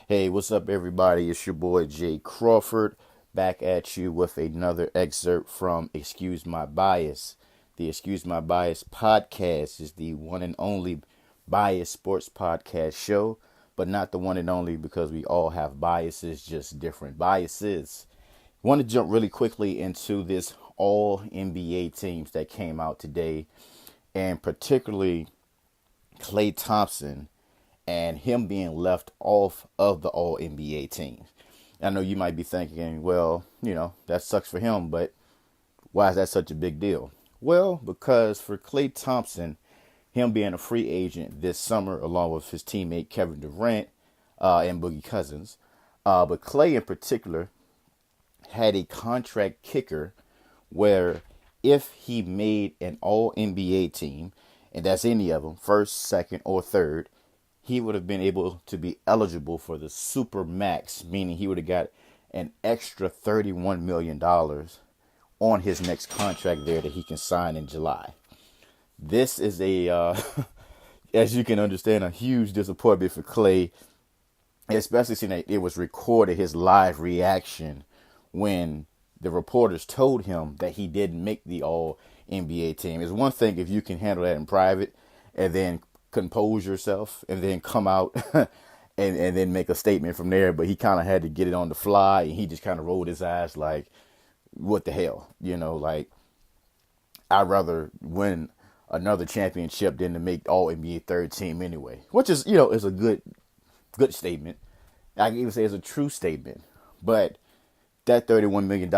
Hey, what's up, everybody? It's your boy Jay Crawford back at you with another excerpt from Excuse My Bias. The Excuse My Bias podcast is the one and only bias sports podcast show, but not the one and only because we all have biases, just different biases. Want to jump really quickly into this all NBA teams that came out today, and particularly Klay Thompson and him being left off of the All NBA teams. I know you might be thinking, well, that sucks for him, but why is that such a big deal? Well, because for Klay Thompson, him being a free agent this summer, along with his teammate Kevin Durant and Boogie Cousins, but Klay in particular had a contract kicker where if he made an All NBA team, and that's any of them, first, second, or third, he would have been able to be eligible for the super max, meaning he would have got an extra $31 million on his next contract there that he can sign in July. This is as you can understand, a huge disappointment for Klay, especially seeing that it was recorded, his live reaction when the reporters told him that he didn't make the All NBA team. It's one thing if you can handle that in private and then compose yourself and then come out and then make a statement from there, but he kind of had to get it on the fly, and he just kind of rolled his eyes like, what the hell, like, I'd rather win another championship than to make All NBA third team anyway, which is is a good statement. I can even say it's a true statement, but that $31 million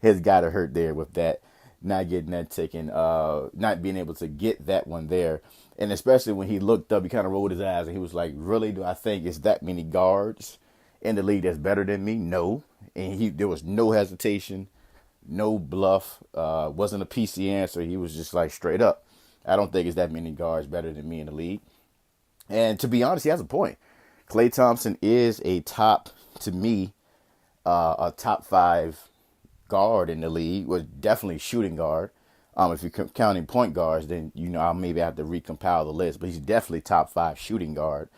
has got to hurt there with that, not getting that taken, not being able to get that one there. And especially when he looked up, he kind of rolled his eyes and he was like, really, do I think it's that many guards in the league that's better than me? No. And there was no hesitation, no bluff, wasn't a PC answer. He was just like straight up, I don't think it's that many guards better than me in the league. And to be honest, he has a point. Klay Thompson is a top five guard in the league, was definitely shooting guard. If you're counting point guards, then I'll maybe have to recompile the list, but he's definitely top five shooting guard,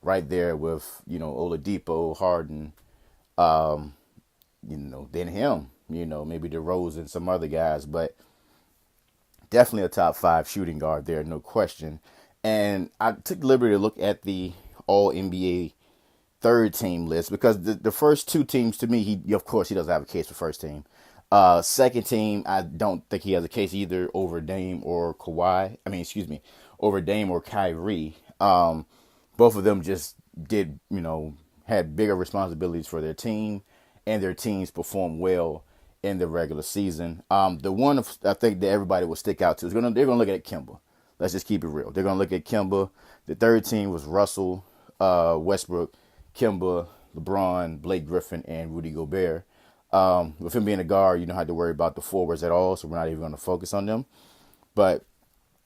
right there with Oladipo, Harden, then him, maybe DeRozan and some other guys, but definitely a top five shooting guard there, no question. And I took the liberty to look at the All NBA third team list because the first two teams, to me, he doesn't have a case for first team. Second team, I don't think he has a case either over Dame or Kawhi. Over Dame or Kyrie. Both of them just had bigger responsibilities for their team, and their teams performed well in the regular season. The one I think that everybody will stick out to is they're gonna look at Kemba. Let's just keep it real. They're gonna look at Kemba. The third team was Russell, Westbrook, Kemba, LeBron, Blake Griffin, and Rudy Gobert. With him being a guard, you don't have to worry about the forwards at all, so we're not even going to focus on them. But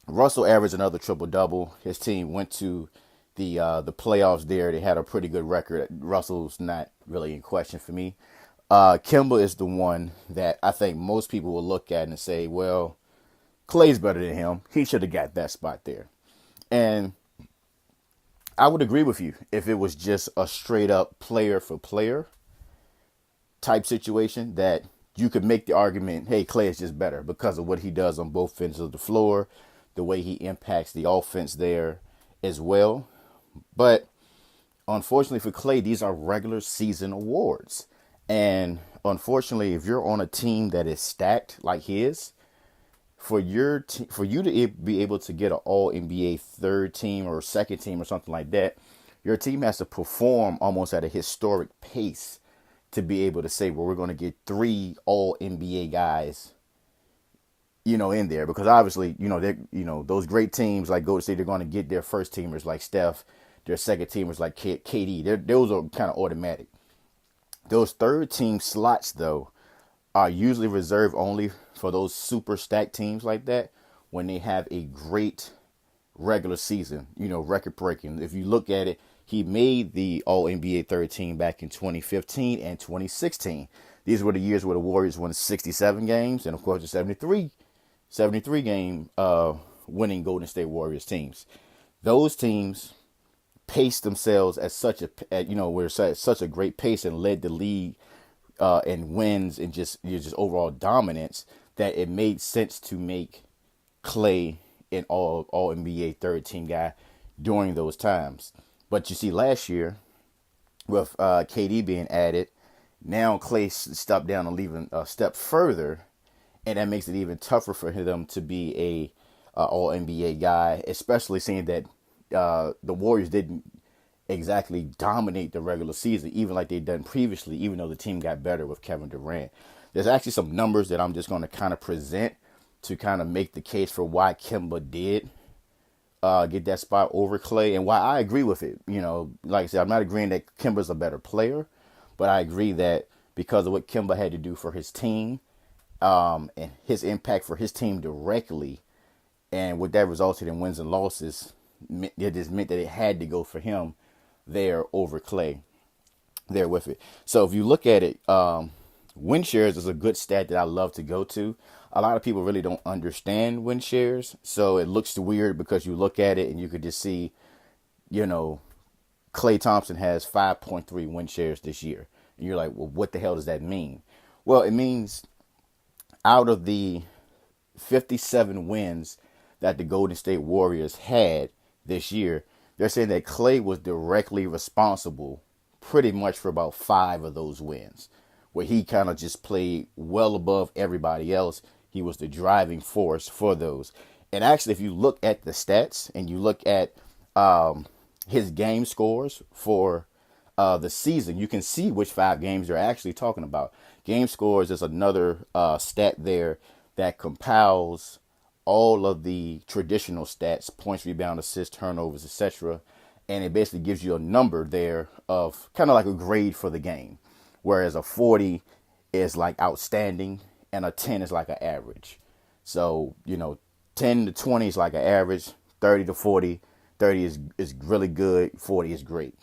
Russell averaged another triple-double. His team went to the playoffs there. They had a pretty good record. Russell's not really in question for me. Kemba is the one that I think most people will look at and say, well, Klay's better than him. He should have got that spot there. And I would agree with you if it was just a straight-up player-for-player type situation, that you could make the argument, hey, Klay is just better because of what he does on both ends of the floor, the way he impacts the offense there as well. But unfortunately for Klay, these are regular season awards. And unfortunately, if you're on a team that is stacked like his, for you to be able to get an All NBA third team or second team or something like that, your team has to perform almost at a historic pace to be able to say, well, we're going to get 3 All NBA guys, in there, because obviously, those great teams like Golden State, they're going to get their first teamers like Steph, their second teamers like KD. Those are kind of automatic. Those third team slots, though, are usually reserved only for those super stacked teams like that when they have a great regular season, record breaking. If you look at it, he made the All NBA third team back in 2015 and 2016. These were the years where the Warriors won 67 games and, of course, the 73 game winning Golden State Warriors teams. Those teams paced themselves at we're at such a great pace and led the league in wins and just overall dominance that it made sense to make Klay an all NBA third team guy during those times. But you see, last year with KD being added, now Klay stepped down and leaving a step further, and that makes it even tougher for him to be a all NBA guy, especially seeing that the Warriors didn't exactly dominate the regular season, even like they'd done previously, even though the team got better with Kevin Durant. There's actually some numbers that I'm just going to kind of present to kind of make the case for why Kemba did get that spot over Klay and why I agree with it. Like I said, I'm not agreeing that Kemba's a better player, but I agree that because of what Kemba had to do for his team and his impact for his team directly, and what that resulted in wins and losses, it just meant that it had to go for him there over Klay there with it. So if you look at it, win shares is a good stat that I love to go to. A lot of people really don't understand win shares, so it looks weird because you look at it and you could just see, Klay Thompson has 5.3 win shares this year. And you're like, well, what the hell does that mean? Well, it means out of the 57 wins that the Golden State Warriors had this year, they're saying that Klay was directly responsible pretty much for about 5 of those wins, where he kind of just played well above everybody else. He was the driving force for those. And actually, if you look at the stats and you look at his game scores for the season, you can see which 5 games they're actually talking about. Game scores is another stat there that compiles all of the traditional stats: points, rebound, assists, turnovers, etc. And it basically gives you a number there of kind of like a grade for the game. Whereas a 40 is like outstanding and a 10 is like an average. So, 10 to 20 is like an average, 30 to 40, 30 is really good, 40 is great.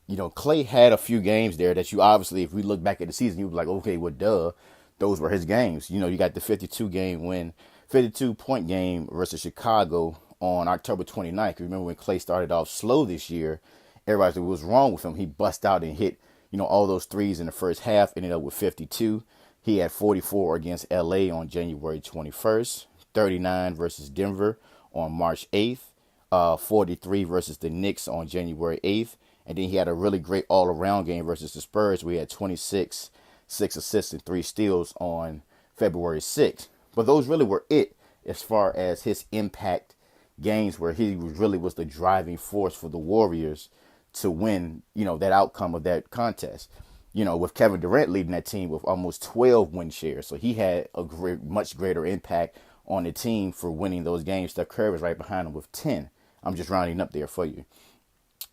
Klay had a few games there that you obviously, if we look back at the season, you would be like, okay, well, duh, those were his games. You got the 52-point game versus Chicago on October 29th. Remember when Klay started off slow this year, everybody said what was wrong with him. He bust out and hit, all those threes in the first half, ended up with 52. He had 44 against LA on January 21st, 39 versus Denver on March 8th, 43 versus the Knicks on January 8th. And then he had a really great all-around game versus the Spurs. We had 26, 6 assists, and 3 steals on February 6th. But those really were it as far as his impact games, where he really was the driving force for the Warriors to win, that outcome of that contest. With Kevin Durant leading that team with almost 12 win shares. So he had a much greater impact on the team for winning those games. Steph Curry was right behind him with 10. I'm just rounding up there for you.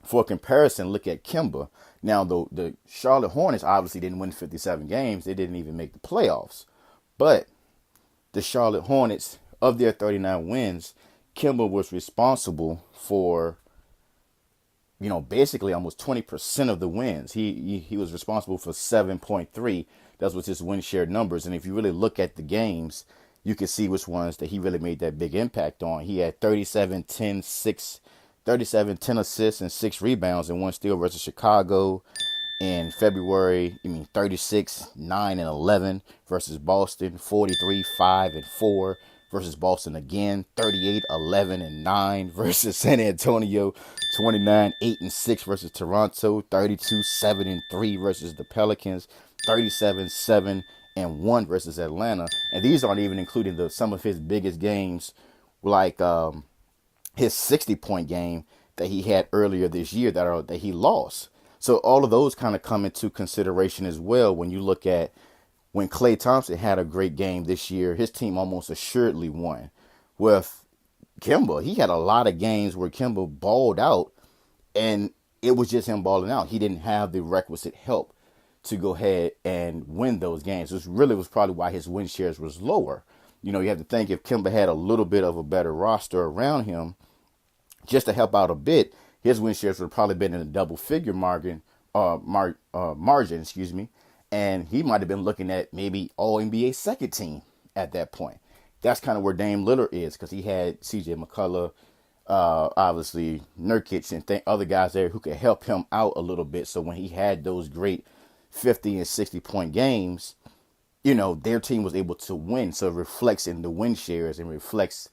For comparison, look at Kemba. Now, the Charlotte Hornets obviously didn't win 57 games. They didn't even make the playoffs. But the Charlotte Hornets, of their 39 wins, Kemba was responsible for, basically almost 20% of the wins. He was responsible for 7.3. That was his win share numbers. And if you really look at the games, you can see which ones that he really made that big impact on. He had 37, 10 assists and 6 rebounds and 1 steal versus Chicago in February. 36, 9, and 11 versus Boston, 43, 5, and 4 versus Boston again, 38, 11, and 9 versus San Antonio, 29, 8, and 6 versus Toronto, 32, 7, and 3 versus the Pelicans, 37, 7, and 1 versus Atlanta. And these aren't even including some of his biggest games, like his 60-point game that he had earlier this year that he lost. So all of those kind of come into consideration as well when you look at when Klay Thompson had a great game this year. His team almost assuredly won. With Kemba, he had a lot of games where Kemba balled out, and it was just him balling out. He didn't have the requisite help to go ahead and win those games. This really was probably why his win shares was lower. You have to think if Kemba had a little bit of a better roster around him, just to help out a bit, his win shares would have probably been in a double-figure margin, and he might have been looking at maybe All-NBA second team at that point. That's kind of where Dame Lillard is, because he had C.J. McCullough, obviously Nurkic and other guys there who could help him out a little bit. So when he had those great 50 and 60-point games, their team was able to win. So it reflects in the win shares and reflects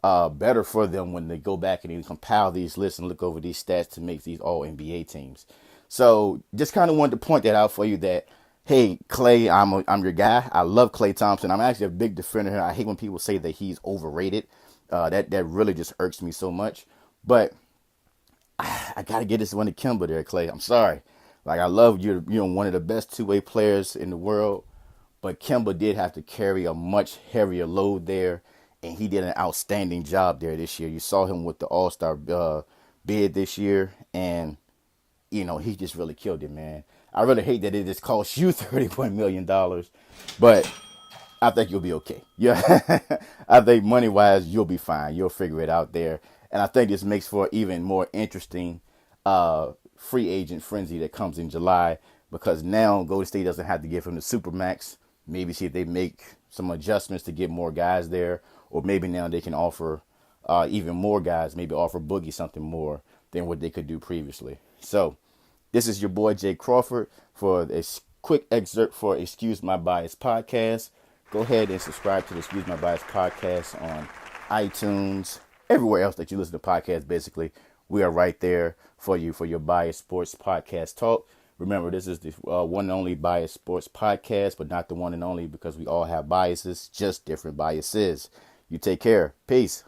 better for them when they go back and they compile these lists and look over these stats to make these all NBA teams. So just kind of wanted to point that out for you that, hey, Klay, I'm your guy. I love Klay Thompson. I'm actually a big defender here. I hate when people say that he's overrated. That really just irks me so much. But I got to get this one to Kemba there, Klay. I'm sorry. Like, I love you. One of the best two-way players in the world. But Kemba did have to carry a much heavier load there. And he did an outstanding job there this year. You saw him with the All-Star bid this year. And, he just really killed it, man. I really hate that it just cost you $31 million. But I think you'll be okay. Yeah, I think money-wise, you'll be fine. You'll figure it out there. And I think this makes for even more interesting free agent frenzy that comes in July, because now Golden State doesn't have to give him the Supermax. Maybe see if they make some adjustments to get more guys there, or maybe now they can offer even more guys, maybe offer Boogie something more than what they could do previously. So this is your boy Jay Crawford for this quick excerpt for Excuse My Bias podcast. Go ahead and subscribe to the Excuse My Bias podcast on iTunes, everywhere else that you listen to podcasts. Basically, we are right there for you for your Bias Sports podcast talk. Remember, this is the one and only Bias Sports podcast, but not the one and only, because we all have biases, just different biases. You take care. Peace.